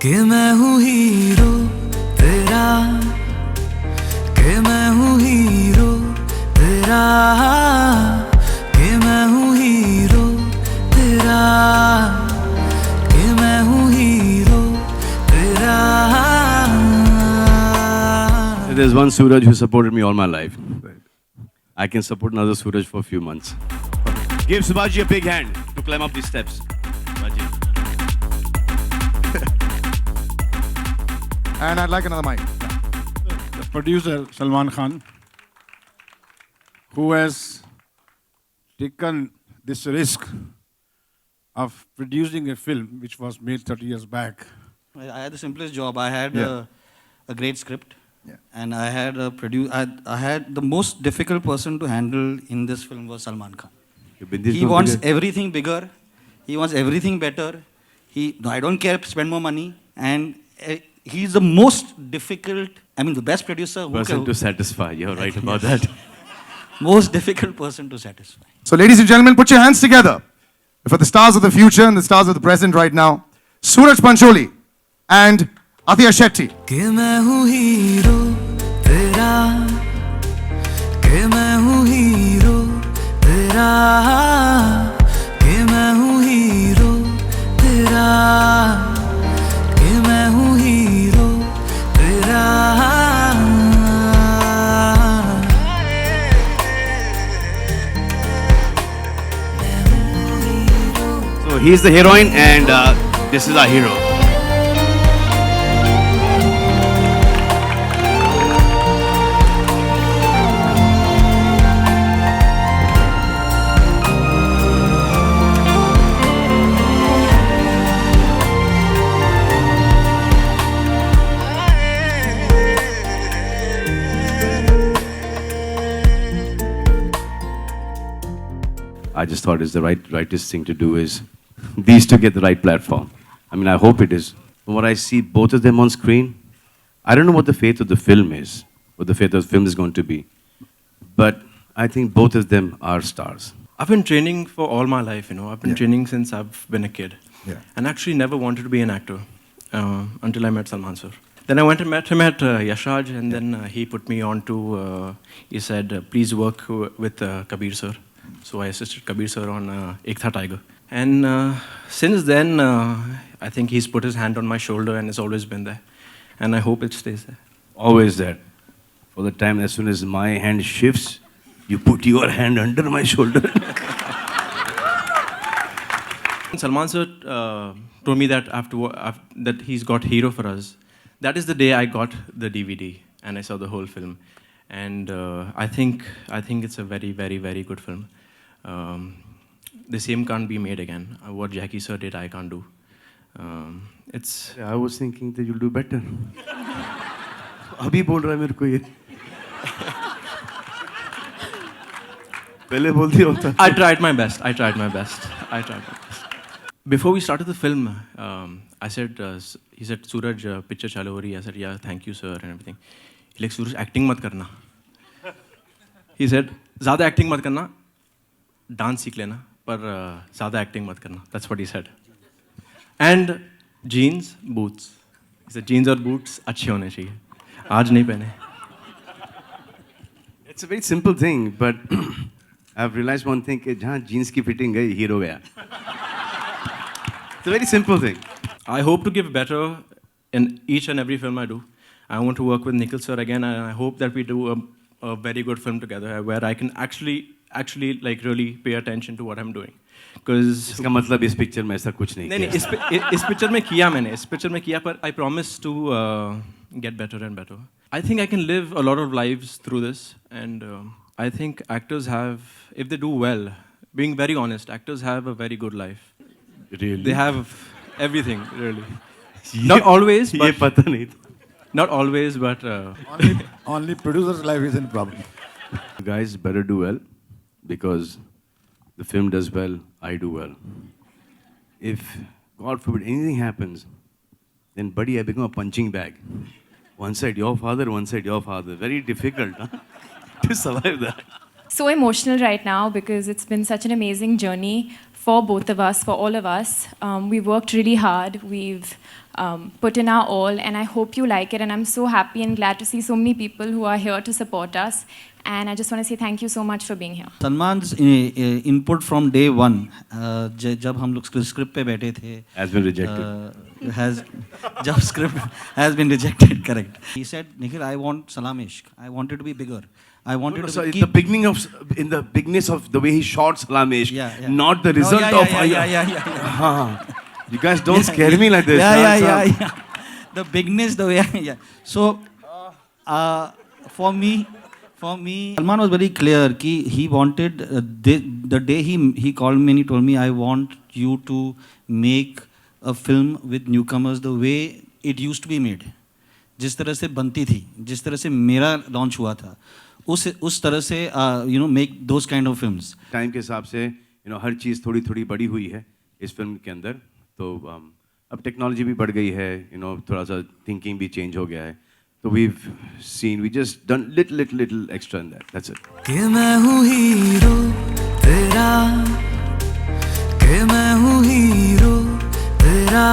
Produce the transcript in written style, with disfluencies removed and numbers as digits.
कि मैं हूँ हीरो तेरा, कि मैं हूँ हीरो तेरा, कि मैं हूँ हीरो तेरा, कि मैं हूँ हीरो तेरा. There's one Suraj who supported me all my life. I can support another Suraj for a few months. Give Subhaji a big hand to climb up these steps. Subhaji. And I'd like another mic. The producer, Salman Khan, who has taken this risk of producing a film which was made 30 years back. I had the simplest job. I had Yeah. a great script, Yeah. and I had I had the most difficult person to handle in this film was Salman Khan. He wants everything bigger. He wants everything better. I don't care. Spend more money, and he's the most difficult. I mean, the best producer who Person to satisfy. You're right about that. most difficult person to satisfy. So, ladies and gentlemen, put your hands together for the stars of the future and the stars of the present right now. Suraj Pancholi and Atiya Shetty. कि मैं हूँ hero तेरा, कि मैं हूँ hero तेरा, कि मैं हूँ हीरो तेरा, कि मैं हूँ हीरो तेरा. So he's the heroine and this is our hero. I just thought it's the rightest thing to do is these two get the right platform. I mean, I hope it is. From what I see, both of them on screen, I don't know what the fate of the film is, what the fate of the film is going to be. But I think both of them are stars. I've been training for all my life, I've been training since I've been a kid. Yeah. And actually never wanted to be an actor until I met Salman sir. Then I went and met him at Yashraj, and then he put me on to, he said, please work with Kabir sir. So I assisted Kabir sir on Ek Tha Tiger. And since then, I think he's put his hand on my shoulder and it's always been there. And I hope it stays there. Always there. For the time, as soon as my hand shifts, you put your hand under my shoulder. Salman sir told me that that he's got Hero for us. That is the day I got the DVD and I saw the whole film. And I think it's a very, very, very good film. The same can't be made again. What Jackie sir did, I can't do. It's. I was thinking that you'll do better. अभी बोल रहा है मेरे को ये. पहले बोल दिया होता. I tried my best. Before we started the film, I said, he said, Suraj, picture chalu ho rahi hai. I said, yeah, thank you, sir, and everything. He like, Suraj, acting mat karna. He said, ज़्यादा acting mat karna, dance सीख लेना, पर ज़्यादा acting mat karna. That's what he said. And jeans, boots. He said, jeans और boots अच्छे होने चाहिए. आज नहीं पहने. It's a very simple thing, but I've realized one thing कि जहाँ jeans की fitting गई, hero गया. It's a very simple thing. I hope to give better in each and every film I do. I want to work with Nikhil sir again, and I hope that we do a very good film together where I can actually like really pay attention to what I'm doing. Because इसका मतलब इस picture में ऐसा कुछ नहीं नहीं इस picture में किया मैंने इस picture में किया पर I promise to get better and better. I think I can live a lot of lives through this, and I think actors have, if they do well, being very honest, actors have a very good life. Really? They have everything, really. Not always, ये but पता नहीं था. not always, but Only producer's life is in problem. You guys better do well, because the film does well, I do well. If, God forbid, anything happens, then buddy, I become a punching bag. One side your father, one side your father. Very difficult, huh? To survive that. So emotional right now because it's been such an amazing journey for both of us, for all of us. We worked really hard. We've put in our all, and I hope you like it. And I'm so happy and glad to see so many people who are here to support us. And I just want to say thank you so much for being here. Salman's input from day one, जब हम लोग script पे बैठे थे, Has been rejected. जब script has been rejected, correct. He said, Nikhil, I want Salam Ishq. I want it to be bigger. I wanted to So keep... in the beginness of the way he shot Salam Ishq, Yeah. not the result of... Yeah. You guys don't scare me like this. Yeah. The bigness, the way, yeah. So, for me, Salman was very clear कि he wanted, the day he called me and he told me, I want you to make a film with newcomers the way it used to be made. जिस तरह से बनती थी, जिस तरह से मेरा लॉन्च हुआ था, उस तरह से make those kind of films. Time के हिसाब से हर चीज़ थोड़ी थोड़ी बड़ी हुई है इस फिल्म के अंदर, तो अब टेक्नोलॉजी भी बढ़ गई है, थोड़ा सा थिंकिंग भी चेंज हो गया है, तो we just done little extra in that. That's it. कि मैं हूँ हीरो तेरा, कि मैं हूँ हीरो तेरा